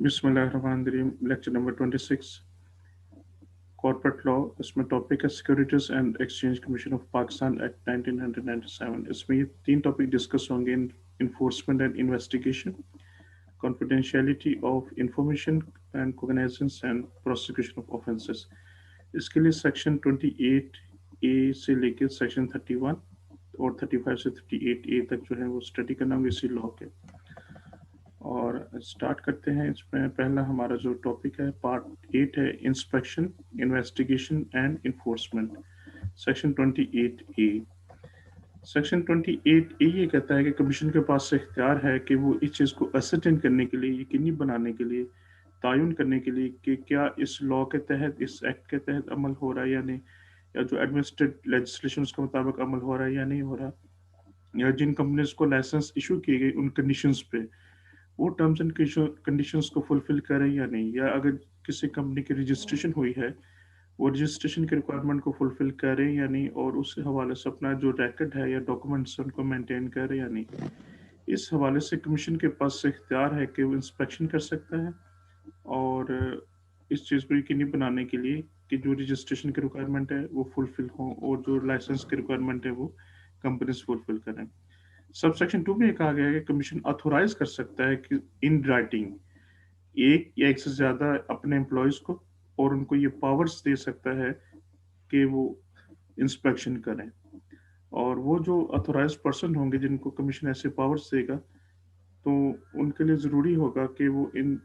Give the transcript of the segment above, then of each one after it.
बिस्मिल्लाहिर्रहमानिर्रहीम। Lecture number 26 corporate law. इसमें topic है securities and exchange commission of Pakistan act 1997। इसमें ये 3 टॉपिक डिस्कस होंगे: enforcement and investigation, confidentiality of information and cognizance and prosecution of offences. इसके लिए section 28 ए से लेकर सेक्शन 31 और 35 से 38 ए तक जो है वो स्टडी करना होगा इसी लॉ के। और स्टार्ट करते हैं। इसमें पहला हमारा जो टॉपिक है पार्ट 8 है inspection, investigation and enforcement. Section 28 A. Section 28 ए ये कहता है कि कमीशन के पास इख्तियार है कि वो इस चीज़ को असरटेन करने के लिए, यकीनी बनाने के लिए, तयन करने के लिए कि क्या इस लॉ के तहत, इस एक्ट के तहत अमल हो रहा है या नहीं, या जो एडमिनिस्ट्रेटिव लेजिस्लेशन के मुताबिक अमल हो रहा है या नहीं हो रहा, या जिन कंपनीज को लाइसेंस इशू किए गए उन कंडीशंस पे वो टर्म्स एंड कंडीशंस को फुलफिल करें या नहीं, या अगर किसी कंपनी की रजिस्ट्रेशन हुई है वो रजिस्ट्रेशन के रिक्वायरमेंट को फुलफिल करें या नहीं, और उस हवाले से अपना जो रिकॉर्ड है या डॉक्यूमेंट्स उनको मेंटेन करें या नहीं। इस हवाले से कमीशन के पास इख्तियार है कि वो इंस्पेक्शन कर सकता है और इस चीज़ को यकीनी बनाने के लिए कि जो रजिस्ट्रेशन की रिक्वायरमेंट है वो फुलफिल हो और जो लाइसेंस की रिक्वायरमेंट है वो कंपनीज फुलफिल करें। सब सेक्शन 2 में ये कहा गया है कि कमीशन ऑथोराइज कर सकता है कि इन राइटिंग एक या एक से ज़्यादा अपने एम्प्लॉयज़ को, और उनको ये पावर्स दे सकता है कि वो इंस्पेक्शन करें। और वो जो ऑथोराइज पर्सन होंगे जिनको कमीशन ऐसे पावर्स देगा, तो उनके लिए ज़रूरी होगा कि वो इन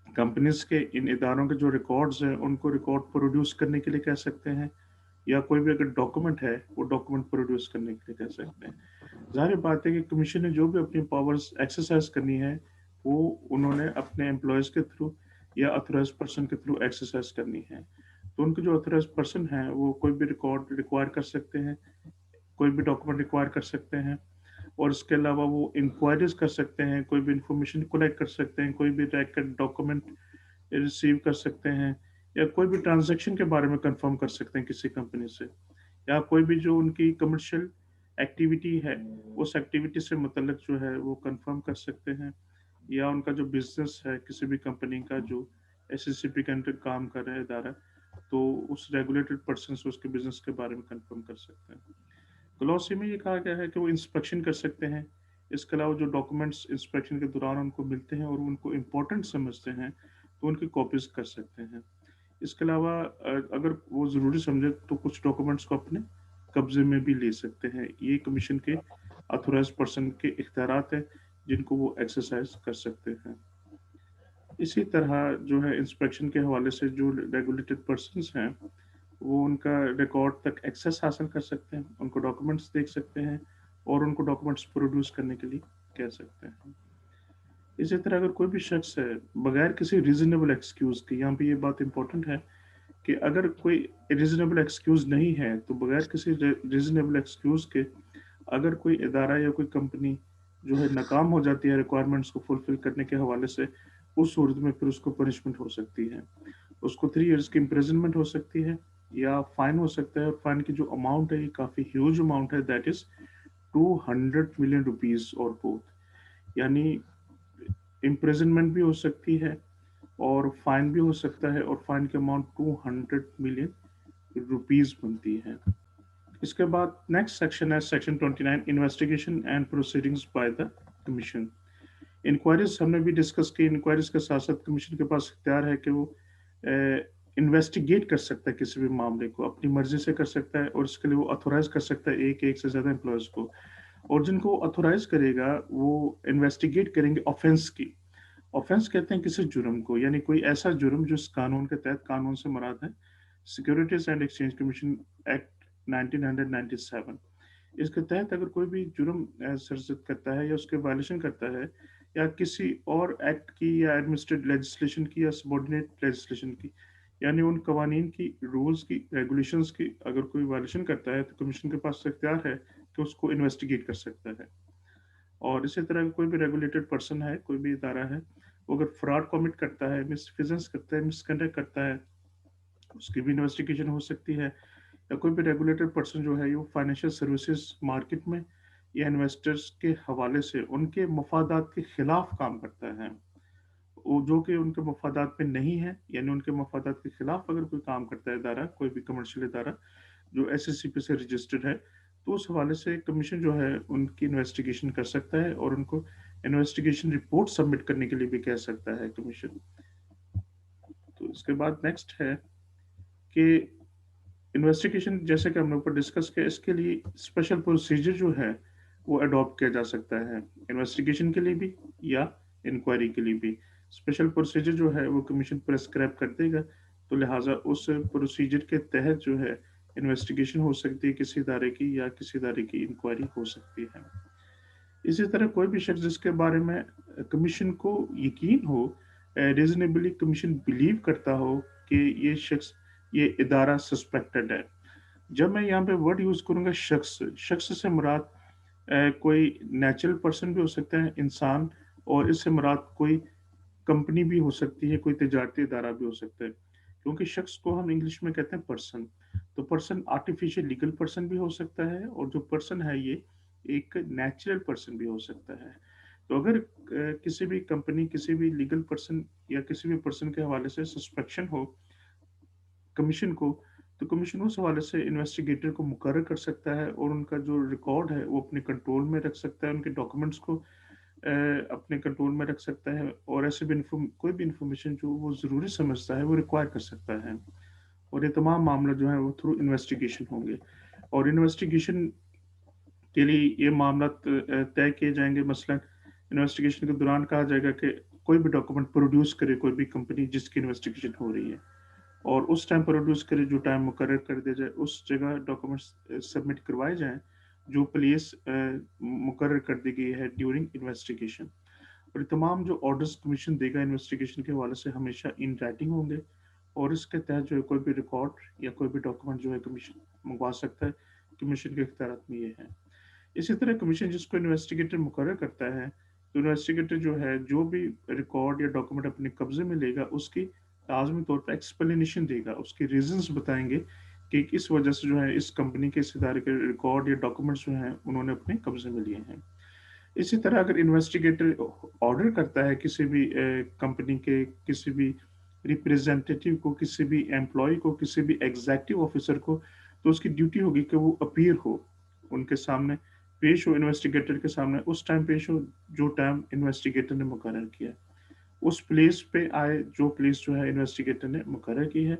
कंपनीज के, इन इदारों के जो रिकॉर्ड्स हैं उनको रिकॉर्ड प्रोड्यूस करने के लिए कह सकते हैं, या कोई भी अगर डॉक्यूमेंट है वो डॉक्यूमेंट प्रोड्यूस करने के लिए कह सकते हैं। ज़ाहिर बात है कि कमीशन ने जो भी अपनी पावर्स एक्सरसाइज करनी है वो उन्होंने अपने एम्प्लॉयज़ के थ्रू या ऑथराइज पर्सन के थ्रू एक्सरसाइज करनी है। तो उनके जो ऑथराइज पर्सन हैं वो कोई भी रिकॉर्ड रिक्वायर कर सकते हैं, कोई भी डॉक्यूमेंट रिक्वायर कर सकते हैं, और इसके अलावा वो इंक्वायरीज कर सकते हैं, कोई भी इंफॉर्मेशन कलेक्ट कर सकते हैं, कोई भी रिकॉर्ड डॉक्यूमेंट रिसीव कर सकते हैं, या कोई भी ट्रांजैक्शन के बारे में कंफर्म कर सकते हैं किसी कंपनी से, या कोई भी जो उनकी कमर्शियल एक्टिविटी है उस एक्टिविटी से मुतल्लिक जो है वो कंफर्म कर सकते हैं, या उनका जो बिजनेस है किसी भी कंपनी का जो एसएससीपी के अंडर काम कर रहा है इदारा, तो उस रेगुलेटेड पर्सन से उसके बिजनेस के बारे में कंफर्म कर सकते हैं। ग्लॉसी में ये कहा गया है कि वो इंस्पेक्शन कर सकते हैं। इसके अलावा जो डॉक्यूमेंट्स इंस्पेक्शन के दौरान उनको मिलते हैं और उनको इम्पोर्टेंट समझते हैं तो उनकी कॉपीज कर सकते हैं। इसके अलावा अगर वो ज़रूरी समझे तो कुछ डॉक्यूमेंट्स को अपने कब्जे में भी ले सकते हैं। ये कमीशन के ऑथोराइज पर्सन के इख्तियारात हैं जिनको वो एक्सरसाइज कर सकते हैं। इसी तरह जो है इंस्पेक्शन के हवाले से जो रेगुलेटेड पर्सन्स हैं वो उनका रिकॉर्ड तक एक्सेस हासिल कर सकते हैं, उनको डॉक्यूमेंट्स देख सकते हैं और उनको डॉक्यूमेंट्स प्रोड्यूस करने के लिए कह सकते हैं। इसी तरह अगर कोई भी शख्स है बगैर किसी रीजनेबल एक्सक्यूज के, यहाँ पे ये बात इंपॉर्टेंट है कि अगर कोई रीजनेबल एक्सक्यूज नहीं है तो बगैर किसी रीजनेबल एक्सक्यूज के अगर कोई इदारा या कोई कंपनी जो है नाकाम हो जाती है रिक्वायरमेंट्स को फुलफिल करने के हवाले से, उस सूरत में फिर उसको पनिशमेंट हो सकती है। उसको 3 इयर्स की इम्प्रिजनमेंट हो सकती है या फाइन हो सकता है, और फाइन की जो अमाउंट है ये काफ़ी ह्यूज अमाउंट है, दैट इज 200 मिलियन रुपीस और बोथ। यानी इम्प्रिजनमेंट भी हो सकती है और फाइन भी हो सकता है, और फाइन की अमाउंट 200 मिलियन रुपीस बनती है। इसके बाद नेक्स्ट सेक्शन है section 29 investigation and proceedings by the commission. Inquiries हमने भी डिस्कस की। इंक्वायरीज के साथ साथ कमीशन के पास इख्तियार है कि वो इन्वेस्टिगेट कर सकता है किसी भी मामले को, अपनी मर्जी से कर सकता है, और इसके लिए वो ऑथोराइज कर सकता है एक से ज़्यादा एम्प्लॉयज़ को, और जिनको ऑथोराइज करेगा वो इन्वेस्टिगेट करेंगे ऑफेंस की। ऑफेंस कहते हैं किसी जुर्म को, यानी कोई ऐसा जुर्म जो इस कानून के तहत, कानून से मुराद है securities and exchange commission act 1997। इसके तहत अगर कोई भी जुर्म सरजद करता है या उसके वायलेशन करता है, या किसी और एक्ट की या एडमिनिस्ट्रेटिव लेजिस्लेशन की या सबॉर्डिनेट लेजिस्लेशन की, यानी उन कवानीन की, रूल्स की, रेगुलेशंस की अगर कोई वायलेशन करता है तो कमीशन के पास इख्तियार है कि उसको इन्वेस्टिगेट कर सकता है। और इसी तरह कोई भी रेगुलेटेड पर्सन है, कोई भी इदारा है, वो अगर फ्रॉड कमिट करता है, मिसफिजेंस करता है, मिसकंडक्ट करता है, उसकी भी इन्वेस्टिगेशन हो सकती है। या कोई भी रेगुलेटेड पर्सन जो है वो फाइनेंशियल सर्विसेज मार्केट में या इन्वेस्टर्स के हवाले से उनके मफादात के खिलाफ काम करता है, جو کہ उनके मफादात पे नहीं है, यानी उनके मफादात के खिलाफ अगर कोई काम करता है इदारा, कोई भी कमर्शियल इदारा जो एसएससीपी से रजिस्टर्ड है, तो उस हवाले से कमीशन जो है उनकी इन्वेस्टिगेशन कर सकता है और उनको इन्वेस्टिगेशन रिपोर्ट सबमिट करने के लिए भी कह सकता है कमीशन। तो इसके बाद नेक्स्ट है कि इन्वेस्टिगेशन, जैसे कि हमने ऊपर डिस्कस किया, इसके लिए स्पेशल प्रोसीजर जो है वो अडॉप्ट किया जा सकता है, इन्वेस्टिगेशन के लिए भी या इंक्वायरी के लिए भी। स्पेशल प्रोसीजर जो है वो कमीशन प्रेस्क्राइब कर देगा, तो लिहाजा उस प्रोसीजर के तहत जो है इन्वेस्टिगेशन हो सकती है किसी इदारे की, या किसी इदारे की इंक्वायरी हो सकती है। इसी तरह कोई भी शख्स जिसके बारे में कमीशन को यकीन हो, रीजनेबली कमीशन बिलीव करता हो कि ये शख्स, ये इदारा सस्पेक्टेड है। जब मैं यहाँ पे वर्ड यूज करूंगा शख्स, शख्स से मुराद कोई नेचुरल पर्सन भी हो सकता है, इंसान, और इससे मुराद कोई कंपनी भी हो सकती है, कोई तिजारती इदारा भी हो सकता है, क्योंकि शख्स को हम इंग्लिश में कहते हैं पर्सन। तो पर्सन आर्टिफिशियल लीगल पर्सन भी हो सकता है, और जो पर्सन है ये एक नेचुरल पर्सन भी हो सकता है। तो अगर किसी भी कंपनी, किसी भी लीगल पर्सन या किसी भी पर्सन के हवाले से सस्पेक्शन हो कमीशन को, तो कमीशन उस हवाले से इन्वेस्टिगेटर को मुकर्रर कर सकता है और उनका जो रिकॉर्ड है वो अपने कंट्रोल में रख सकता है, उनके डॉक्यूमेंट्स को अपने कंट्रोल में रख सकता है, और ऐसे भी कोई भी इंफॉर्मेशन जो वो ज़रूरी समझता है वो रिक्वायर कर सकता है। और ये तमाम मामला जो है वो थ्रू इन्वेस्टिगेशन होंगे, और इन्वेस्टिगेशन के लिए ये मामला तय किए जाएंगे। मसलन इन्वेस्टिगेशन के दौरान कहा जाएगा कि कोई भी डॉक्यूमेंट प्रोड्यूस करे कोई भी कंपनी जिसकी इन्वेस्टिगेशन हो रही है, और उस टाइम प्रोड्यूस करे जो टाइम मुकर्रर कर दिया जाए, उस जगह डॉक्यूमेंट्स सबमिट करवाए जाएं जो प्लेस मुकर्रर कर दी गई है ड्यूरिंग इन्वेस्टिगेशन। और ये तमाम जो ऑर्डर्स कमीशन देगा इन्वेस्टिगेशन के हवाले से हमेशा इन राइटिंग होंगे, और इसके तहत जो है कोई भी रिकॉर्ड या कोई भी डॉक्यूमेंट जो है कमीशन मंगवा सकता है। कमीशन के इख्तियारात में ये है। इसी तरह कमीशन जिसको इन्वेस्टिगेटर मुकर्रर करता है, तो इन्वेस्टिगेटर जो है जो भी रिकॉर्ड या डॉक्यूमेंट अपने कब्जे में लेगा उसकी लाजमी तौर पर एक्सप्लेनेशन देगा, उसके रीजंस बताएंगे कि किस वजह से जो है इस कंपनी के, इस इदारे के रिकॉर्ड या डॉक्यूमेंट्स जो हैं उन्होंने अपने कब्जे में लिए हैं। इसी तरह अगर इन्वेस्टिगेटर ऑर्डर करता है किसी भी कंपनी के किसी भी रिप्रेजेंटेटिव को, किसी भी एम्प्लॉय को, किसी भी एग्जीक्यूटिव ऑफिसर को, तो उसकी ड्यूटी होगी कि वो अपीयर हो, उनके सामने पेश हो, इन्वेस्टिगेटर के सामने उस टाइम पेश हो जो टाइम इन्वेस्टिगेटर ने मुकर्रर किया, उस प्लेस पे आए जो प्लेस जो है इन्वेस्टिगेटर ने मुकर्रर की है।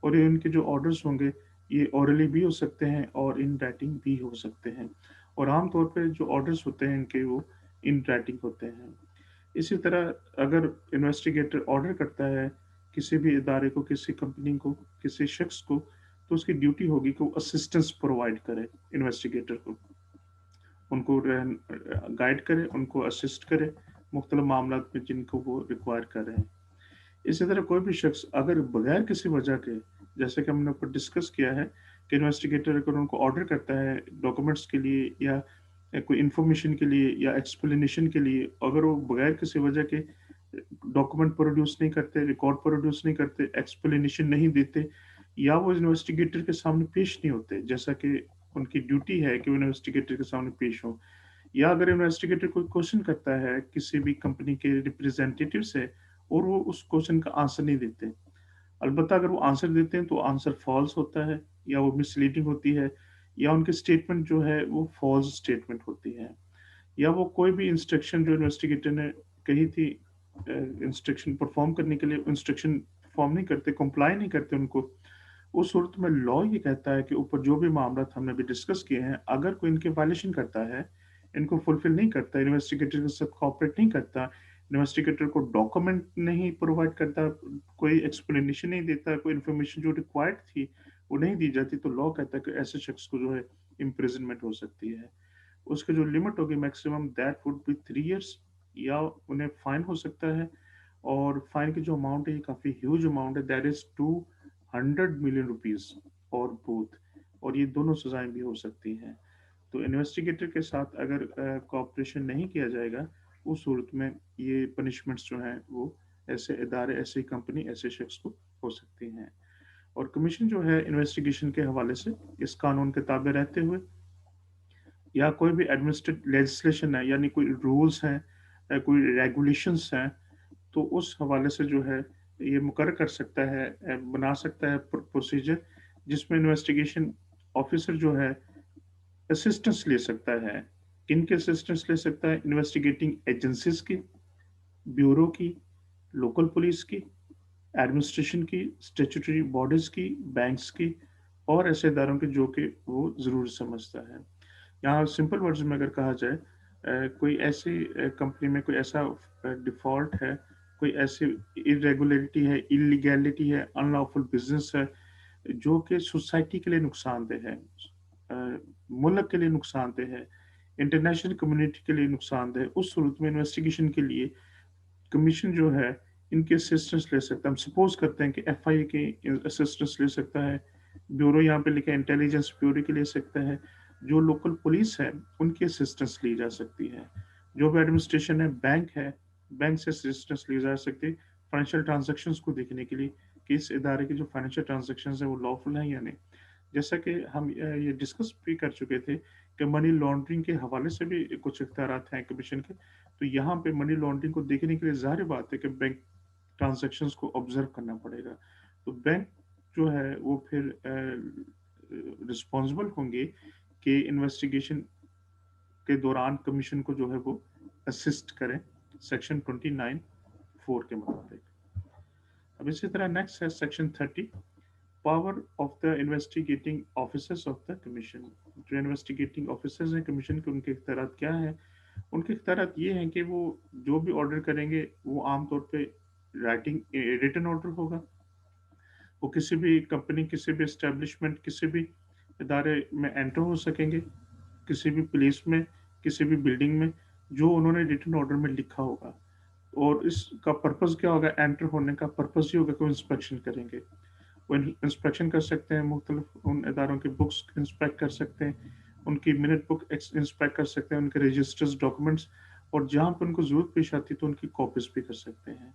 और ये उनके जो ऑर्डर्स होंगे ये ओरली भी हो सकते हैं और इन राइटिंग भी हो सकते हैं, और आमतौर पे जो ऑर्डर्स होते हैं इनके वो इन राइटिंग होते हैं। इसी तरह अगर इन्वेस्टिगेटर ऑर्डर करता है किसी भी इदारे को, किसी कंपनी को, किसी शख्स को, तो उसकी ड्यूटी होगी कि वो असिस्टेंस प्रोवाइड करे इन्वेस्टिगेटर को, उनको गाइड करे, उनको असिस्ट करे मुख्तलिफ मामला में जिनको वो रिक्वायर कर रहे हैं। इसी तरह कोई भी शख्स अगर बगैर किसी वजह के, जैसे कि हमने ऊपर डिस्कस किया है कि इन्वेस्टिगेटर अगर उनको ऑर्डर करता है डॉक्यूमेंट्स के लिए या कोई इंफॉर्मेशन के लिए या एक्सप्लेनेशन के लिए, अगर वो बगैर किसी वजह के डॉक्यूमेंट प्रोड्यूस नहीं करते, रिकॉर्ड प्रोड्यूस नहीं करते, एक्सप्लेनेशन नहीं देते, या वो इन्वेस्टिगेटर के सामने पेश नहीं होते जैसा कि उनकी ड्यूटी है कि वो इन्वेस्टिगेटर के सामने पेश हो, या अगर इन्वेस्टिगेटर कोई क्वेश्चन करता है किसी भी कंपनी के रिप्रेजेंटेटिव से और वो उस क्वेश्चन का आंसर नहीं देते, अलबत्ता अगर वो आंसर देते हैं तो आंसर फॉल्स होता है या वो मिसलीडिंग होती है, या उनकी स्टेटमेंट जो है वो फॉल्स स्टेटमेंट होती है, या वो कोई भी इंस्ट्रक्शन जो इन्वेस्टिगेटर ने कही थी इंस्ट्रक्शन परफॉर्म करने के लिए, इंस्ट्रक्शन परफॉर्म नहीं करते, कंप्लाई नहीं करते उनको, उस सूरत में लॉ ये कहता है कि ऊपर जो भी मामला हमने भी डिस्कस किए हैं, अगर कोई इनके वायलेशन करता है, इनको फुलफिल नहीं करता, इन्वेस्टिगेटर के साथ कोऑपरेट नहीं करता, इन्वेस्टिगेटर को डॉक्यूमेंट नहीं प्रोवाइड करता, कोई एक्सप्लेनेशन नहीं देता, कोई इन्फॉर्मेशन जो रिक्वायर्ड थी वो नहीं दी जाती, तो लॉ कहता है कि ऐसे शख्स को जो है इम्प्रिजनमेंट हो सकती है। उसकी जो लिमिट होगी maximum that would be 3 years, या उन्हें फाइन हो सकता है, और फाइन की जो अमाउंट है ये काफ़ी ह्यूज अमाउंट है, दैट इज 200 मिलियन रुपीस और बोथ, और ये दोनों सजाएं भी हो सकती हैं। तो इन्वेस्टिगेटर के साथ अगर कोऑपरेशन नहीं किया जाएगा उस सूरत में ये पनिशमेंट्स जो हैं वो ऐसे इदारे, ऐसी कंपनी, ऐसे शख्स को हो सकती हैं। और कमीशन जो है इन्वेस्टिगेशन के हवाले से इस कानून के ताबे रहते हुए, या कोई भी एडमिनिस्ट्रेटिव लेजिस्लेशन है यानी कोई रूल्स हैं, कोई रेगुलेशंस हैं, تو उस हवाले से जो है ये मुकर्रर कर सकता है, बना सकता है प्रोसीजर, जिसमें इन्वेस्टिगेशन ऑफिसर जो है असिस्टेंस ले सकता है। किन के असिस्टेंस ले सकता है? इन्वेस्टिगेटिंग एजेंसीज की, ब्यूरो की, लोकल पुलिस की, एडमिनिस्ट्रेशन की, स्टैट्यूटरी बॉडीज की, बैंक्स की, और ऐसे इदारों की जो कि वो ज़रूर समझता है। यहाँ सिंपल वर्ड्स में अगर कहा जाए, कोई ऐसी कंपनी में कोई ऐसा डिफॉल्ट है, कोई ऐसी इरेगुलरिटी है, इलीगैलिटी है, अनलॉफुल बिजनेस है, जो कि सोसाइटी के लिए नुकसानदेह है, मुल्क के लिए नुकसानदेह है, इंटरनेशनल कम्युनिटी के लिए नुकसानदेह है, उस सूरत में इन्वेस्टिगेशन के लिए कमीशन जो है इनके असिस्टेंस ले सकता है। हम सपोज करते हैं कि एफआईए की असिस्टेंस ले सकता है, ब्यूरो यहाँ पे लिखा है इंटेलिजेंस ब्यूरो की ले सकता है, जो लोकल पुलिस है उनकी असिस्टेंस ली जा सकती है, जो भी एडमिनिस्ट्रेशन है, बैंक से असिस्टेंस ली जा सकती है फाइनेंशियल ट्रांजेक्शन्स को देखने के लिए कि इस इदारे की जो फाइनेंशियल ट्रांजेक्शन्स है वो लॉफुल है या नहीं। जैसा कि हम ये डिस्कस भी कर चुके थे कि मनी लॉन्ड्रिंग के हवाले से भी कुछ इख्तियारात हैं कमीशन के, तो यहाँ पे मनी लॉन्ड्रिंग को देखने के लिए ज़ाहिर बात है कि बैंक ट्रांजैक्शंस को ऑब्जर्व करना पड़ेगा। तो बैंक जो है वो फिर रिस्पॉन्सिबल होंगे कि इन्वेस्टिगेशन के दौरान कमीशन को जो है वो असिस्ट करें, सेक्शन 29(4) के मुताबिक। अब इसी तरह नेक्स्ट है section 30, power of the investigating officers of the commission. जो इन्वेस्टिगेटिंग ऑफिसर्स हैं कमीशन के, उनके इख्तियारात क्या हैं? उनके इख्तियारात ये हैं कि वो जो भी ऑर्डर करेंगे वो आमतौर पे राइटिंग रिटन ऑर्डर होगा। वो किसी भी कंपनी, किसी भी एस्टेब्लिशमेंट, किसी भी इदारे में एंटर हो सकेंगे, किसी भी प्लेस में, किसी भी बिल्डिंग में, जो उन्होंने रिटन ऑर्डर में लिखा होगा। और इसका पर्पस क्या होगा? एंटर होने का पर्पस ये होगा कि वो इंस्पेक्शन करेंगे। वो इंस्पेक्शन कर सकते हैं, मुख्तलिफ उन इदारों की बुक्स इंस्पेक्ट कर सकते हैं, उनकी मिनट बुक इंस्पेक्ट कर सकते हैं, उनके रजिस्टर्स, डॉक्यूमेंट्स, और जहाँ पर उनको ज़रूरत पेश आती है तो उनकी कॉपीज भी कर सकते हैं।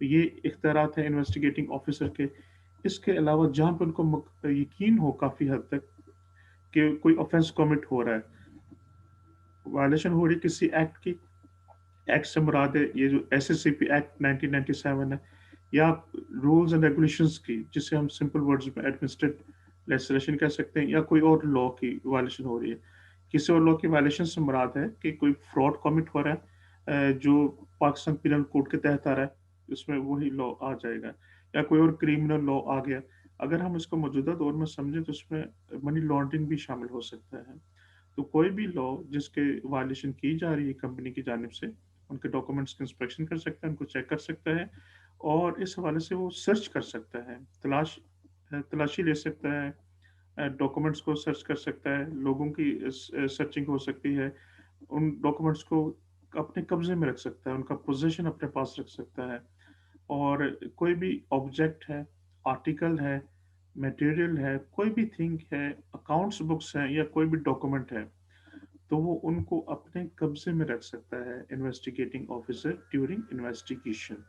तो ये इख्तियारात हैं इन्वेस्टिगेटिंग ऑफिसर के। इसके अलावा जहाँ पर उनको यकीन हो काफ़ी हद तक कि कोई ऑफेंस कमिट हो रहा है, वायलेशन हो रही है किसी एक्ट की, एक्ट से मुराद है ये जो एसएससीपी एक्ट 1997 है, या रूल्स एंड रेगुलेशंस की, जिसे हम सिंपल वर्ड्स में एडमिनिस्ट्रेटिव लेजिस्लेशन कह सकते हैं, या कोई और लॉ की वायलेशन हो रही है। किसी और लॉ की वायलेशन से मुराद है कि कोई फ्रॉड कमिट हो रहा है, जो पाकिस्तान पिनल कोड के तहत आ रहा है, उसमें वही लॉ आ जाएगा, या कोई और क्रिमिनल लॉ आ गया। अगर हम इसको मौजूदा दौर में समझें तो उसमें मनी लॉन्ड्रिंग भी शामिल हो सकता है। तो कोई भी लॉ जिसके वायलेशन की जा रही है कंपनी की जानिब से, उनके डॉक्यूमेंट्स की इंस्पेक्शन कर सकता है, उनको चेक कर सकता है, और इस हवाले से वो सर्च कर सकता है, तलाशी ले सकता है, डॉक्यूमेंट्स को सर्च कर सकता है, लोगों की सर्चिंग हो सकती है, उन डॉक्यूमेंट्स को अपने कब्जे में रख सकता है, उनका पोजीशन अपने पास रख सकता है, और कोई भी ऑब्जेक्ट है, आर्टिकल है, मटेरियल है, कोई भी थिंग है, अकाउंट्स बुक्स हैं, या कोई भी डॉक्यूमेंट है, तो वो उनको अपने कब्जे में रख सकता है इन्वेस्टिगेटिंग ऑफिसर ड्यूरिंग इन्वेस्टिगेशन।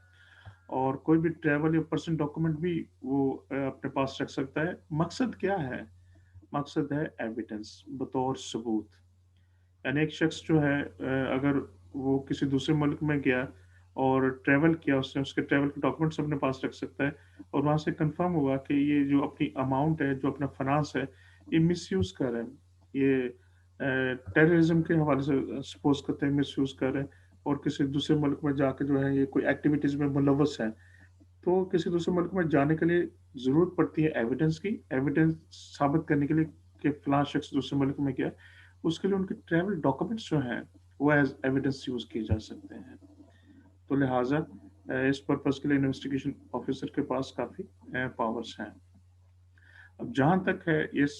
और कोई भी ट्रैवल या पर्सनल डॉक्यूमेंट भी वो अपने पास रख सकता है। मकसद क्या है? मकसद है एविडेंस, बतौर सबूत। यानी एक शख्स जो है, अगर वो किसी दूसरे मुल्क में गया और ट्रैवल किया, उसने उसके ट्रैवल के डॉक्यूमेंट्स अपने पास रख सकता है, और वहाँ से कंफर्म हुआ कि ये जो अपनी अमाउंट है, जो अपना फाइनेंस है, ये मिसयूज़ कर रहे हैं, ये टेररिज्म के हवाले से सपोज करते हैं मिसयूज़ कर रहे हैं, और किसी दूसरे मुल्क में जाके जो है ये कोई एक्टिविटीज़ में मुलव्वस है, तो किसी दूसरे मुल्क में जाने के लिए ज़रूरत पड़ती है एविडेंस की, एविडेंस साबित करने के लिए कि फ़लाँ शख्स दूसरे मुल्क में गया। उसके लिए उनके ट्रैवल डॉक्यूमेंट्स जो हैं वो एज एविडेंस यूज़ किए जा सकते हैं। तो लिहाजा इस पर्पज़ के लिए इन्वेस्टिगेशन ऑफिसर के पास काफ़ी पावर्स हैं। अब जहाँ तक है इस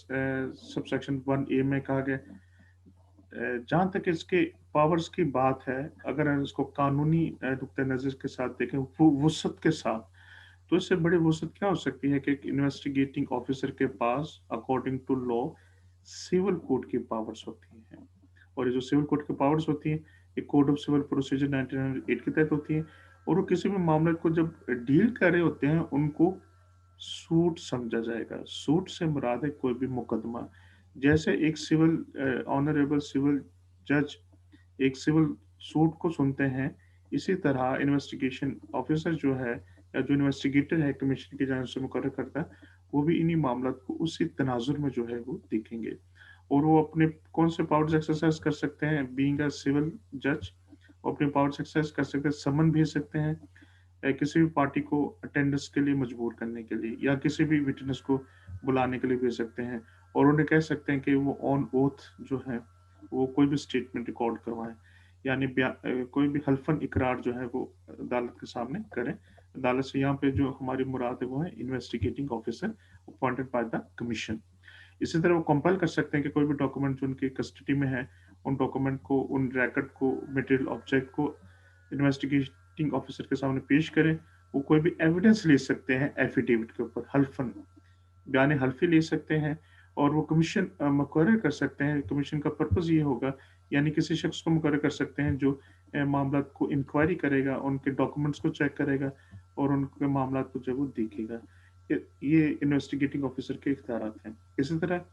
सब सेक्शन 1A में कहा गया, जहाँ तक इसके पावर्स की बात है, अगर हम इसको कानूनी नुक्ते नज़र के साथ देखें, वुसअत के साथ, तो इससे बड़ी वुसअत क्या हो सकती है कि एक इन्वेस्टिगेटिंग ऑफिसर के पास according to law civil code की पावर्स होती हैं। और ये जो सिविल कोड की पावर्स होती हैं, ये कोड ऑफ सिविल प्रोसीजर 1908 के तहत होती हैं, और वो किसी भी मामले को जब डील कर रहे होते हैं उनको सूट समझा जाएगा। सूट से मुराद है कोई भी मुकदमा। जैसे एक सिविल ऑनरेबल सिविल जज एक सिविल सूट को सुनते हैं, इसी तरह इन्वेस्टिगेशन ऑफिसर जो है या जो इन्वेस्टिगेटर है कमीशन की जानिब से मुकर्रर करता है, वो भी इन्हीं मामलात को उसी तनाजुर में जो है वो देखेंगे, और वो अपने कौन से पावर्स एक्सरसाइज कर सकते हैं बीइंग अ सिविल जज। वो अपने पावर्स एक्सरसाइज कर सकते हैं, समन भेज सकते हैं किसी भी पार्टी को अटेंडेंस के लिए मजबूर करने के लिए, या किसी भी विटनेस को बुलाने के लिए भेज सकते हैं, और उन्हें कह सकते हैं कि वो ऑन ओथ जो है वो कोई भी स्टेटमेंट रिकॉर्ड करवाएं, यानी कोई भी हल्फन इकरार जो है वो अदालत के सामने करें। अदालत से यहाँ पे जो हमारी मुराद है वो है investigating officer appointed by the commission. इसी तरह वो कंपेल कर सकते हैं कि कोई भी डॉक्यूमेंट जो उनकी कस्टडी में है, उन डॉक्यूमेंट को, उन रिकॉर्ड को, मटेरियल ऑब्जेक्ट को इन्वेस्टिगेटिंग ऑफिसर के सामने पेश करें। वो कोई भी एविडेंस ले सकते हैं एफिडेविट के ऊपर, हल्फन बयान हल्फी ले सकते हैं, और वो कमीशन मुकर्रर कर सकते हैं। कमीशन का पर्पज़ ये होगा, यानी किसी शख्स को मुकर्रर कर सकते हैं जो मामला को इंक्वायरी करेगा, उनके डॉक्यूमेंट्स को चेक करेगा और उनके मामला को जो वो देखेगा। ये इन्वेस्टिगेटिंग ऑफिसर के इख्तियारात हैं। इसी तरह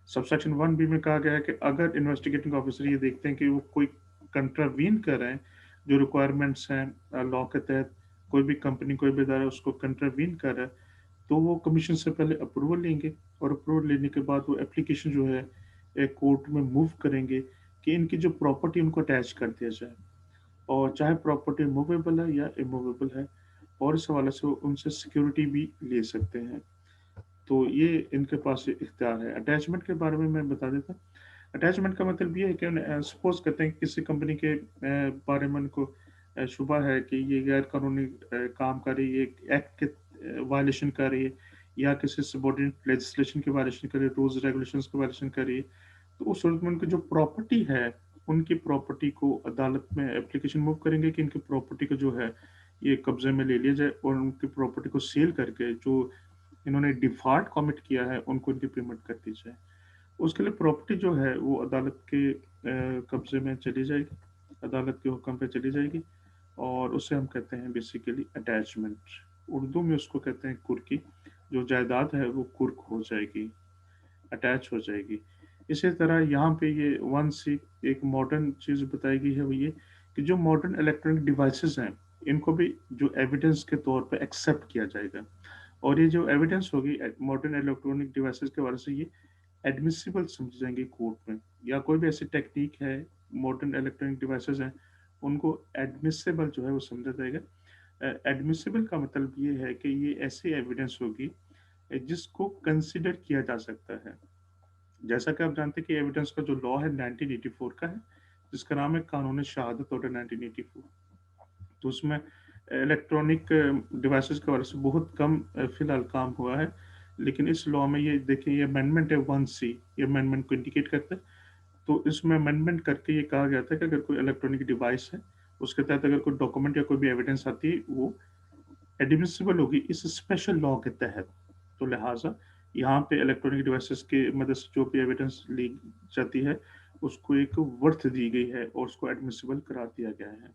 सबसेक्शन 1B में कहा गया है कि अगर इन्वेस्टिगेटिंग ऑफिसर ये देखते हैं कि वो कोई कंट्रावीन कर रहे हैं जो रिक्वायरमेंट्स हैं लॉ के तहत, कोई भी कंपनी, कोई भी इदारा उसको कंट्रावीन कर रहा है, तो वो कमीशन से पहले अप्रूवल लेंगे, और अप्रूवल लेने के बाद वो एप्लीकेशन जो है कोर्ट में मूव करेंगे कि इनकी जो प्रॉपर्टी उनको अटैच कर दिया जाए, और चाहे प्रॉपर्टी मूवेबल है या इमूवेबल है, और इस हवाले से वो उनसे सिक्योरिटी भी ले सकते हैं। तो ये इनके पास इख्तियार है। अटैचमेंट के बारे में मैं बता देता हूँ। अटैचमेंट का मतलब ये है कि सपोज करते हैं कि किसी कंपनी के बारे में उनको शुबा है कि ये गैर कानूनी काम कर रही है, एक्ट के वायलेशन कर रही है, या किसी सबऑर्डिनेट लेजिस्लेशन के वायलेशन कर रही है, रूल्स रेगुलेशंस के वायलेशन कर रही है, तो उस सूरत में उनकी जो प्रॉपर्टी है, उनकी प्रॉपर्टी को अदालत में एप्लीकेशन मूव करेंगे कि इनकी प्रॉपर्टी को जो है ये कब्जे में ले लिया जाए, और उनकी प्रॉपर्टी को सेल करके जो इन्होंने डिफॉल्ट कमिट किया है उनको इनकी पेमेंट कर दी जाए। उसके लिए प्रॉपर्टी जो है वो अदालत के कब्जे में चली जाएगी, अदालत के हुक्म पे चली जाएगी, और उसे हम कहते हैं बेसिकली अटैचमेंट। उर्दू में उसको कहते हैं कुर्की। जो जायदाद है वो कुर्क हो जाएगी, अटैच हो जाएगी। इसी तरह यहाँ पे ये 1C एक मॉडर्न चीज़ बताई गई है, वो ये कि जो मॉडर्न इलेक्ट्रॉनिक डिवाइसेस हैं इनको भी जो एविडेंस के तौर पे एक्सेप्ट किया जाएगा, और ये जो एविडेंस होगी मॉडर्न इलेक्ट्रॉनिक डिवाइसेस के बारे से ये एडमिसिबल समझ जाएंगे कोर्ट में, या कोई भी ऐसी टेक्निक है, मॉडर्न इलेक्ट्रॉनिक डिवाइसेस हैं, उनको एडमिसिबल जो है वो समझा जाएगा। एडमिसिबल का मतलब ये है कि ये ऐसी एविडेंस होगी जिसको कंसिडर किया जा सकता है। जैसा कि आप जानते हैं कि एविडेंस का जो लॉ है 1984 का है, जिसका नाम है कानून शहादत ऑर्डर 1984। तो उसमें इलेक्ट्रॉनिक डिवाइसेस के बारे से बहुत कम फिलहाल काम हुआ है, लेकिन इस लॉ में ये देखें, ये अमेंडमेंट है 1C, ये अमेंडमेंट को इंडिकेट करता है। तो इसमें अमेंडमेंट करके ये कहा गया था कि अगर कोई इलेक्ट्रॉनिक डिवाइस है, उसके तहत अगर कोई डॉक्यूमेंट या कोई भी एविडेंस आती है, वो एडमिसिबल होगी इस स्पेशल लॉ के तहत। तो लिहाजा यहाँ पे इलेक्ट्रॉनिक डिवाइसेस की मदद से जो भी एविडेंस ली जाती है उसको एक वर्थ दी गई है और उसको एडमिसिबल करा दिया गया है।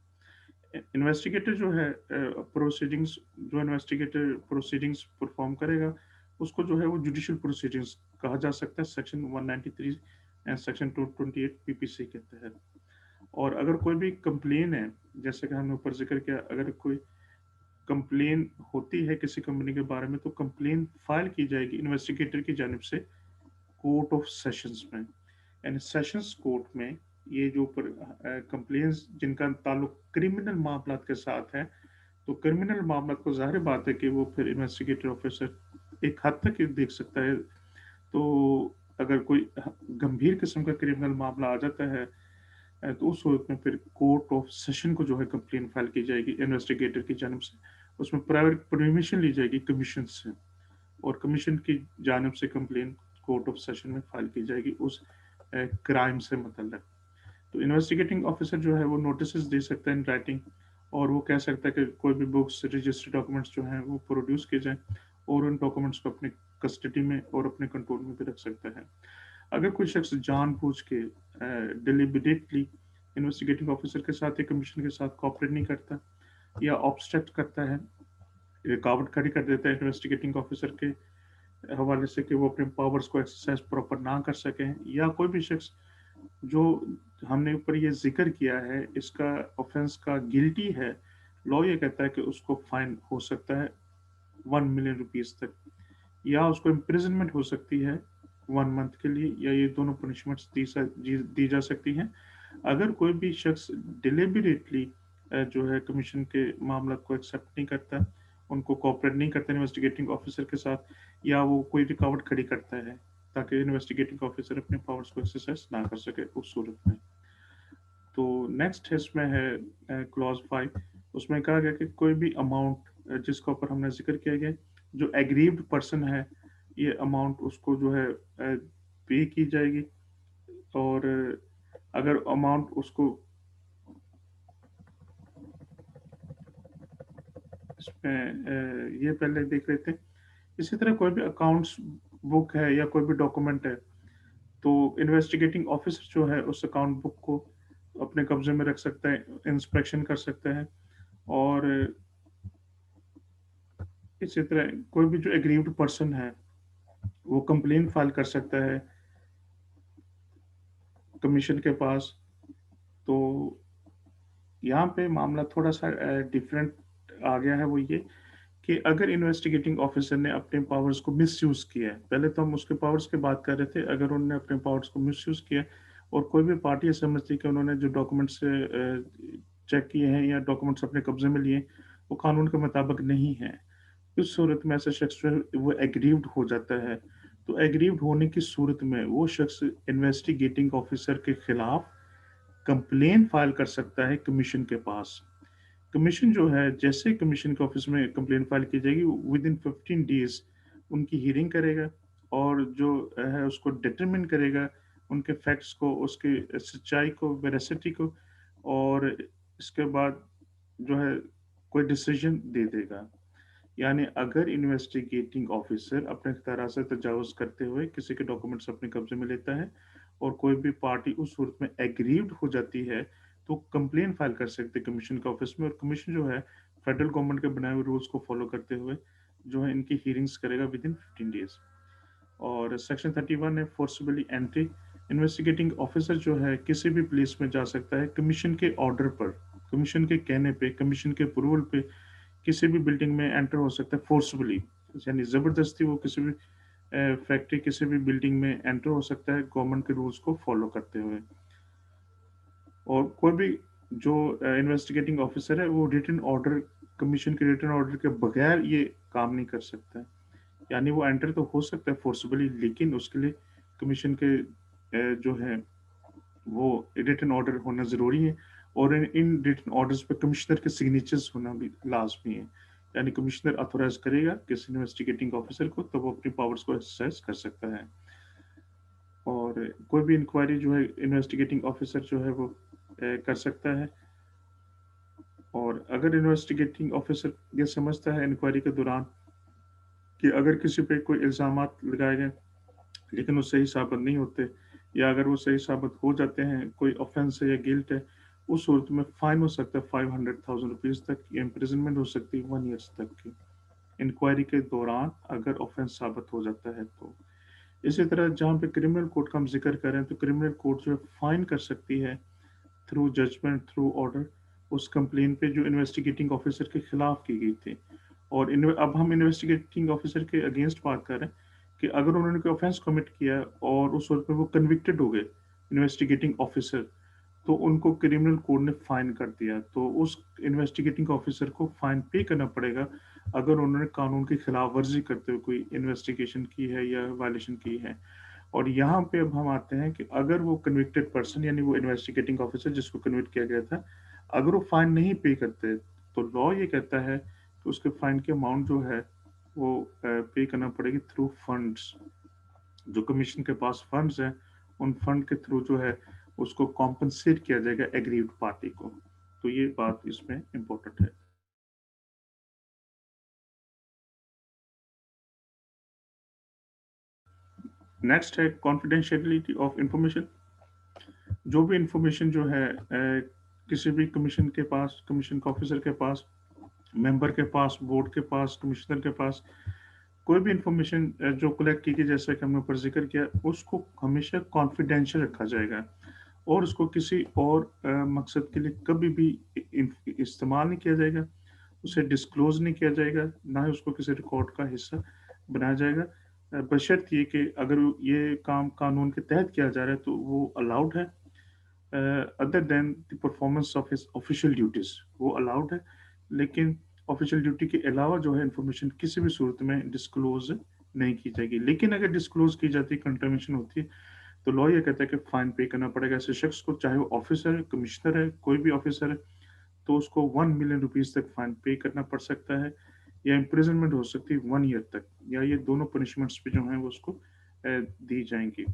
इन्वेस्टिगेटर जो है प्रोसीडिंग्स जो इन्वेस्टिगेटर प्रोसीडिंग्स परफॉर्म करेगा उसको जो है वो जुडिशियल प्रोसीडिंग्स कहा जा सकता है, सेक्शन 193 एंड सेक्शन 228 पीपीसी के तहत। और अगर कोई भी कंप्लेन है, जैसे कि हमने ऊपर जिक्र किया, अगर कोई कंप्लेन होती है किसी कंपनी के बारे में, तो कंप्लेन फाइल की जाएगी इन्वेस्टिगेटर की जानिब से कोर्ट ऑफ सेशंस में। यानी सेशंस कोर्ट में ये जो कंप्लेन्स जिनका ताल्लुक क्रिमिनल मामलात के साथ है, तो क्रिमिनल मामलात को जाहिर बात है कि वो फिर इन्वेस्टिगेटर ऑफिसर एक हद तक ही देख सकता है। तो अगर कोई गंभीर किस्म का क्रिमिनल मामला आ जाता है तो उस सूरत में फिर कोर्ट ऑफ सेशन को जो है कंप्लेन फाइल की जाएगी इन्वेस्टिगेटर की जानिब से। उसमें प्राइवेट परमिशन ली जाएगी कमीशन से, और कमीशन की जानिब से कंप्लेन कोर्ट ऑफ सेशन में फाइल की जाएगी उस क्राइम से मतलब। तो इन्वेस्टिगेटिंग ऑफिसर जो है वो नोटिस दे सकता है इन राइटिंग, और वो कह सकता है कि कोई भी बुक्स, रजिस्टर्ड डॉक्यूमेंट्स जो हैं वो प्रोड्यूस किए जाएं, और उन डॉक्यूमेंट्स को अपने कस्टडी में और अपने कंट्रोल में भी रख सकता है। अगर कोई शख्स जानबूझ के डिलिबरेटली इन्वेस्टिगेटिंग ऑफिसर के साथ या कमीशन के साथ कोऑपरेट नहीं करता, या ऑब्स्ट्रक्ट करता है, रुकावट खड़ी कर देता है इन्वेस्टिगेटिंग ऑफिसर के हवाले से कि वो अपने पावर्स को एक्सरसाइज प्रॉपर ना कर सकें, या कोई भी शख्स جو ہم نے اوپر یہ ذکر کیا ہے اس کا آفینس کا گلٹی ہے، لا یہ کہتا ہے کہ اس کو فائن ہو سکتا ہے 1 ملین روپیز تک، یا اس کو امپریزنمنٹ ہو سکتی ہے 1 منتھ کے لیے، یا یہ دونوں پنشمنٹس دی جا سکتی ہیں اگر کوئی بھی شخص ڈیلیبریٹلی جو ہے کمیشن کے معاملات کو ایکسیپٹ نہیں کرتا، ان کو کوآپریٹ نہیں کرتا انویسٹیگیٹنگ آفیسر کے ساتھ، یا وہ کوئی رکاوٹ کھڑی کرتا ہے تاکہ انویسٹیگیٹنگ آفیسر اپنے پاورز کو ایکسرسائز نہ کر سکے اس صورت میں۔ تو نیکسٹ اس میں ہے کلوز 5، اس میں کہا گیا کہ کوئی بھی اماؤنٹ جس کا اوپر ہم نے ذکر کیا گیا، جو ایگریوڈ پرسن ہے یہ اماؤنٹ اس کو جو ہے پے کی جائے گی، اور اگر اماؤنٹ اس کو اس میں یہ پہلے دیکھ رہے تھے، اسی طرح کوئی بھی اکاؤنٹس بک ہے یا کوئی بھی ڈاکومنٹ ہے تو انویسٹیگیٹنگ آفیسر جو ہے اس اکاؤنٹ بک کو اپنے قبضے میں رکھ سکتا ہے، انسپیکشن کر سکتا ہے، اور اسی طرح کوئی بھی جو ایگریوڈ پرسن ہے وہ کمپلین فائل کر سکتا ہے کمیشن کے پاس۔ تو یہاں پہ معاملہ تھوڑا سا ڈفرینٹ آ گیا ہے، وہ یہ کہ اگر انویسٹیگیٹنگ آفیسر نے اپنے پاورز کو مس یوز کیا ہے، پہلے تو ہم اس کے پاورز کی بات کر رہے تھے، اگر انہوں نے اپنے پاورز کو مس یوز کیا اور کوئی بھی پارٹی یہ سمجھتی کہ انہوں نے جو ڈاکومنٹس چیک کیے ہیں یا ڈاکومنٹس اپنے قبضے میں لیے وہ قانون کے مطابق نہیں ہیں، اس صورت میں ایسا شخص جو ہے وہ ایگریوڈ ہو جاتا ہے۔ تو ایگریوڈ ہونے کی صورت میں وہ شخص انویسٹیگیٹنگ آفیسر کے خلاف کمپلین فائل کر سکتا ہے کمیشن کے پاس۔ کمیشن جو ہے جیسے کمیشن کے آفس میں کمپلین فائل کی جائے گی ود ان 15 days ان کی ہیئرنگ کرے گا، اور جو ہے اس کو ڈٹرمن کرے گا ان کے فیکٹس کو، اس کی سچائی کو، ویراسٹی کو، اور اس کے بعد جو ہے کوئی ڈیسیجن دے دے گا۔ یعنی اگر انویسٹیگیٹنگ آفیسر اپنے اختیارات سے تجاوز کرتے ہوئے کسی کے ڈاکومنٹس اپنے قبضے میں لیتا ہے اور کوئی بھی پارٹی اس صورت میں ایگریوڈ ہو جاتی ہے تو کمپلین فائل کر سکتے کمیشن کے آفس میں، اور کمیشن جو ہے فیڈرل گورنمنٹ کے بنائے ہوئے رولز کو فالو کرتے ہوئے جو ہے ان کی ہیئرنگز کرے گا ود ان 15 days۔ اور سیکشن 31 ہے فورسبلی انٹری، انویسٹیگیٹنگ آفیسر جو ہے کسی بھی پلیس میں جا سکتا ہے کمیشن کے آرڈر پر، کمیشن کے کہنے پہ، کمیشن کے اپروول پہ کسی بھی بلڈنگ میں انٹر ہو سکتا ہے فورسبلی، یعنی زبردستی وہ کسی بھی فیکٹری، کسی بھی بلڈنگ میں انٹر ہو سکتا ہے گورنمنٹ کے رولز کو فالو کرتے ہوئے۔ اور کوئی بھی جو انویسٹیگیٹنگ آفیسر ہے وہ ریٹن آرڈر، کمیشن کے ریٹن آرڈر کے بغیر یہ کام نہیں کر سکتا، یعنی وہ انٹر تو ہو سکتا ہے فورسبلی لیکن اس کے لیے کمیشن کے جو ہے وہ ریٹن آرڈر ہونا ضروری ہے، اور ان ریٹن آرڈرز پہ کمشنر کے سگنیچرز ہونا بھی لازمی ہے، یعنی کمشنر اتھورائز کرے گا کسی انویسٹیگیٹنگ آفیسر کو تو وہ اپنی پاورز کو ایکسرسائز کر سکتا ہے۔ اور کوئی بھی انکوائری جو ہے انویسٹیگیٹنگ آفیسر جو ہے وہ کر سکتا ہے، اور اگر انویسٹیگیٹنگ آفیسر یہ سمجھتا ہے انکوائری کے دوران کہ اگر کسی پہ کوئی الزامات لگائے گئے لیکن وہ صحیح ثابت نہیں ہوتے، یا اگر وہ صحیح ثابت ہو جاتے ہیں، کوئی آفینس ہے یا گلٹ ہے، اس صورت میں فائن ہو سکتا ہے 500,000 روپیز تک، یا امپریزنمنٹ ہو سکتی ہے 1 year تک کی انکوائری کے دوران اگر آفینس ثابت ہو جاتا ہے تو۔ اسی طرح جہاں پہ کرمنل کوڈ کا ہم ذکر کریں تو کرمنل کوڈ جو ہے فائن کر سکتی ہے تھرو ججمنٹ، تھرو آرڈر، اس کمپلین پہ جو انویسٹیگیٹنگ آفیسر کے خلاف کی گئی تھی۔ اور اب ہم انویسٹیگیٹنگ آفیسر کے اگینسٹ بات کر رہے ہیں کہ اگر انہوں نے کوئی آفینس کمٹ کیا اور اس وقت پہ وہ کنوکٹڈ ہو گئے انویسٹیگیٹنگ آفیسر، تو ان کو کرمنل کوڈ نے فائن کر دیا، تو اس انویسٹیگیٹنگ آفیسر کو فائن پے کرنا پڑے گا اگر انہوں نے قانون کی خلاف ورزی کرتے ہوئے کوئی انویسٹیگیشن کی ہے یا وائلیشن کی ہے۔ اور یہاں پہ اب ہم آتے ہیں کہ اگر وہ کنوکٹڈ پرسن، یعنی وہ انویسٹیگیٹنگ آفیسر جس کو کنوکٹ کیا گیا تھا، اگر وہ فائن نہیں پے کرتے تو لا یہ کہتا ہے کہ اس کے فائن کی اماؤنٹ جو ہے وہ پے کرنا پڑے گی تھرو فنڈس، جو کمیشن کے پاس فنڈز ہیں ان فنڈ کے تھرو جو ہے اس کو کمپنسیٹ کیا جائے گا ایگریوڈ پارٹی کو۔ تو یہ بات اس میں امپورٹنٹ ہے۔ نیکسٹ ہے کانفیڈینشیلٹی آف انفارمیشن، جو بھی انفارمیشن جو ہے کسی بھی کمیشن کے پاس، کمیشن کے آفیسر کے پاس، ممبر کے پاس، بورڈ کے پاس، کمشنر کے پاس کوئی بھی انفارمیشن جو کلیکٹ کی گئی جیسا کہ ہم نے اوپر ذکر کیا اس کو ہمیشہ کانفیڈینشیل رکھا جائے گا۔ اور उसको किसी और मकसद के लिए कभी भी इस्तेमाल नहीं किया जाएगा, उसे डिस्क्लोज नहीं किया जाएगा, ना ही उसको किसी रिकॉर्ड का हिस्सा बनाया जाएगा, बशर्त ये कि अगर ये काम कानून के तहत किया जा रहा है तो वो अलाउड है, other than the performance of his official duties, वो अलाउड है, लेकिन ऑफिशियल ड्यूटी के अलावा जो है इंफॉर्मेशन किसी भी सूरत में डिस्क्लोज नहीं की जाएगी। लेकिन अगर डिस्क्लोज की जाती है, कंटामिनेशन होती है, तो लॉ ये कहता है कि फाइन पे करना पड़ेगा ऐसे शख्स को, चाहे वो ऑफिसर है, कमिश्नर है, कोई भी ऑफिसर है, तो उसको 1 मिलियन रुपीज तक फाइन पे करना पड़ सकता है, या इम्प्रिजनमेंट हो सकती है 1 ईयर तक, या ये दोनों पनिशमेंट्स भी जो हैं वो उसको दी जाएंगी।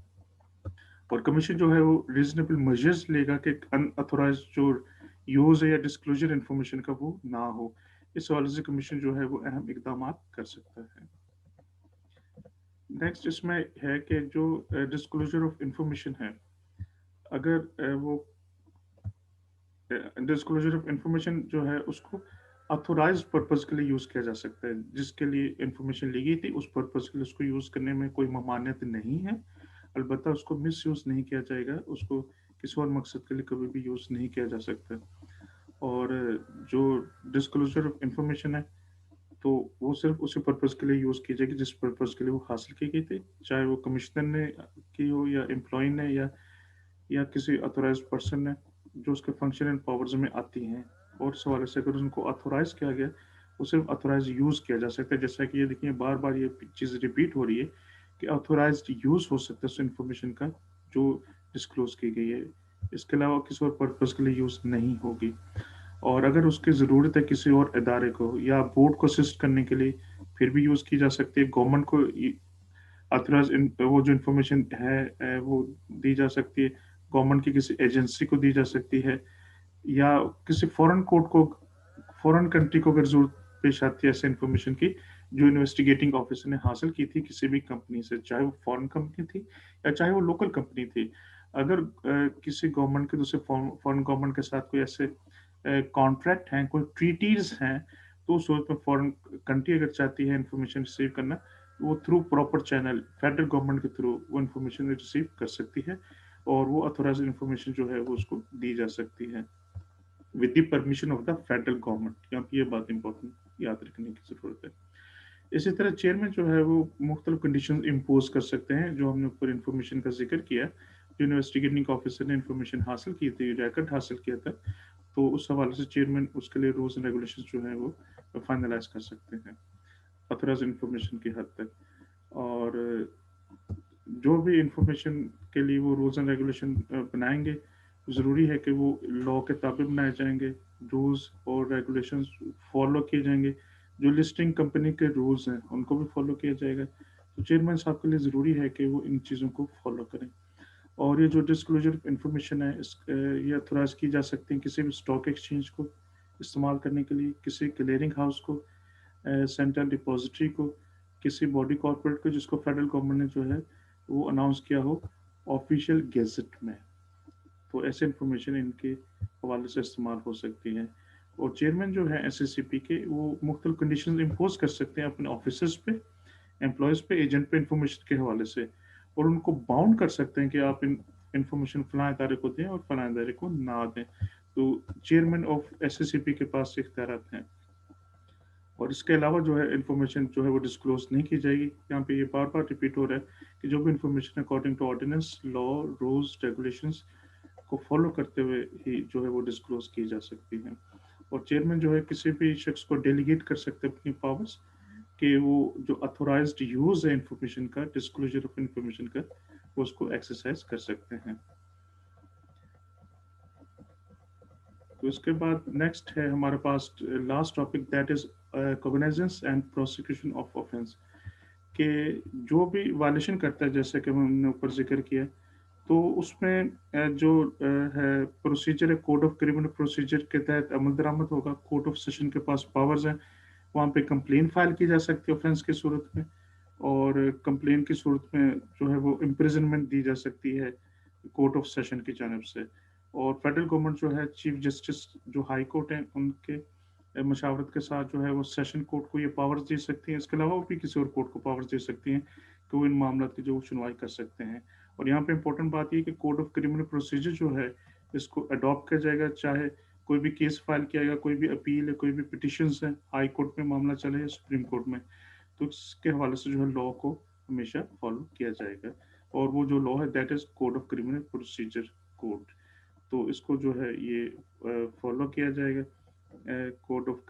और कमीशन जो है वो रीजनेबल मेजर्स लेगा कि अनऑथोराइज जो यूज है या डिस्क्लोजर इंफॉर्मेशन का वो ना हो। इस हवाले से कमीशन जो है वो अहम इकदाम कर सकता है। नेक्स्ट इसमें है कि जो डिस्क्लोजर ऑफ इंफॉर्मेशन है, अगर वो डिस्क्लोजर ऑफ इंफॉर्मेशन जो है उसको ऑथोराइज पर्पस के लिए यूज किया जा सकता है, जिसके लिए इंफॉर्मेशन ली गई थी उस पर्पस के लिए उसको यूज करने में कोई ममानियत नहीं है, अलबत्ता उसको मिस यूज नहीं किया जाएगा, उसको किसी और मकसद के लिए कभी भी यूज नहीं किया जा सकता। और जो डिस्क्लोजर ऑफ इंफॉर्मेशन है तो वो सिर्फ उसी पर्पस के लिए यूज की जाएगी जिस पर्पस के लिए वो हासिल की गई थी, चाहे वो कमिश्नर ने की हो या एम्प्लॉय ने या किसी अथोराइज पर्सन ने, जो उसके फंक्शन एंड पावर्स में आती हैं। और इस हवाले से अगर उनको अथोराइज किया गया, वो सिर्फ अथोराइज यूज किया जा सकता है। जैसा कि ये देखिए बार बार ये चीज़ रिपीट हो रही है कि अथोराइज यूज हो सकता है उस इंफॉर्मेशन का जो डिस्क्लोज की गई है, इसके अलावा किसी और पर्पज के लिए यूज नहीं होगी। और अगर उसकी ज़रूरत है किसी और इदारे को या बोर्ड को असिस्ट करने के लिए, फिर भी यूज़ की जा सकती है। गवर्नमेंट को अथोराइज वो जो इंफॉर्मेशन है वो दी जा सकती है, गवर्नमेंट की किसी एजेंसी को दी जा सकती है, या किसी फॉरेन कोर्ट को, फॉरेन कंट्री को अगर जरूरत पेश आती है ऐसे इंफॉर्मेशन की जो इन्वेस्टिगेटिंग ऑफिसर ने हासिल की थी किसी भी कंपनी से, चाहे वो फॉरेन कंपनी थी या चाहे वो लोकल कंपनी थी। अगर किसी गवर्नमेंट के दूसरे फॉरेन गवर्नमेंट के साथ कोई ऐसे कॉन्ट्रैक्ट हैं, कोई ट्रीटीज हैं, तो उस सूरत में फॉरेन कंट्री अगर चाहती है इंफॉर्मेशन रिसीव करना, वो through proper channel federal government के थ्रू वो इंफॉर्मेशन रिसीव कर सकती है, और वो अथोराइज इंफॉर्मेशन जो है वो उसको दी जा सकती है with the permission of the federal government. यहाँ पे ये बात इंपॉर्टेंट याद रखने की जरूरत है। इसी तरह चेयरमैन जो है वो मुख्तलिफ कंडीशन इम्पोज कर सकते हैं, जो हमने ऊपर इंफॉर्मेशन का जिक्र किया, जो इन्वेस्टिगेटिंग ऑफिसर ने इंफॉर्मेशन हासिल की थी, रिकॉर्ड हासिल किया था, तो उस हवाले से चेयरमैन उसके लिए रूल्स एंड रेगुलेशन जो है वो फाइनलाइज कर सकते हैं अथोराइज इंफॉर्मेशन की हद तक। और जो भी इंफॉर्मेशन के लिए वो रूल्स एंड रेगुलेशन बनाएंगे, ज़रूरी है कि वो लॉ के ताबे बनाए जाएंगे, रूल्स और रेगुलेशंस फॉलो किए जाएंगे, जो लिस्टिंग कंपनी के रूल्स हैं उनको भी फॉलो किया जाएगा। तो चेयरमैन साहब के लिए ज़रूरी है कि वो इन चीज़ों को फॉलो करें। और ये जो डिस्क्लोजर इंफॉर्मेशन है ये अथोराइज की जा सकती है किसी भी स्टॉक एक्सचेंज को इस्तेमाल करने के लिए, किसी क्लियरिंग हाउस को, सेंट्रल डिपॉजिटरी को, किसी बॉडी कॉर्पोरेट को जिसको फेडरल गवर्नमेंट ने जो है वो अनाउंस किया हो ऑफिशियल गेजेट में। तो ऐसे इंफॉर्मेशन इनके हवाले से इस्तेमाल हो सकती है। और चेयरमैन जो है एसएससीपी के, वो मुख्तलिफ कंडीशन इम्पोज कर सकते हैं अपने ऑफिसर्स पे, एम्प्लॉयज़ पे, एजेंट पे इंफॉर्मेशन के हवाले से, और उनको बाउंड कर सकते हैं कि आप इंफॉर्मेशन फलां इदारे को दें और फलां इदारे को ना दें। तो चेयरमैन ऑफ एसएससीपी के पास इख्तियार हैं। और इसके अलावा जो है इंफॉर्मेशन जो है वो डिस्क्लोज नहीं की जाएगी। यहाँ पे ये बार बार रिपीट हो रहा है कि जो भी information according to ordinance, law, rules, regulations को फॉलो करते हुए ही जो है वो डिस्क्लोज की जा सकती है। और चेयरमैन जो है किसी भी शख्स को डेलीगेट कर सकते हैं अपनी पावर्स, कि वो जो अथोराइज्ड यूज है इंफॉर्मेशन का, डिस्क्लोजर ऑफ इंफॉर्मेशन का, वो उसको एक्सरसाइज कर सकते हैं। तो इसके बाद नेक्स्ट है हमारे पास last topic, that is cognizance and prosecution of offence, कि जो भी वायलेशन करता है, जैसे कि हमने ऊपर जिक्र किया, तो उसमें जो है प्रोसीजर है, कोड ऑफ क्रिमिनल प्रोसीजर के तहत अमल दरामद होगा। कोर्ट ऑफ सेशन के पास पावर्स हैं, वहाँ पे कंप्लेन फाइल की जा सकती है ऑफेंस की सूरत में, और कंप्लेन की सूरत में जो है वो इम्प्रिजनमेंट दी जा सकती है कोर्ट ऑफ सेशन की जानब से। और फेडरल गवर्नमेंट जो है चीफ जस्टिस जो हाई कोर्ट है उनके मशावरत के साथ जो है वो सेशन कोर्ट को ये पावर्स दे सकती हैं। इसके अलावा भी किसी और कोर्ट को पावर्स दे सकती हैं कि वो इन मामलों की जो सुनवाई कर सकते हैं। اور यहाँ पे इम्पोर्टेंट बात ये है कि कोड ऑफ क्रिमिनल प्रोसीजर जो है इसको अडॉप्ट किया जाएगा, चाहे कोई भी केस फाइल किया जाएगा, कोई भी अपील है, कोई भी पिटिशंस है, हाई कोर्ट में मामला चले या सुप्रीम कोर्ट में, तो इसके हवाले से जो है लॉ को हमेशा फॉलो किया जाएगा। और वो जो लॉ है that is code of criminal procedure code, तो इसको जो है ये फॉलो किया जाएगा, कोड ऑफ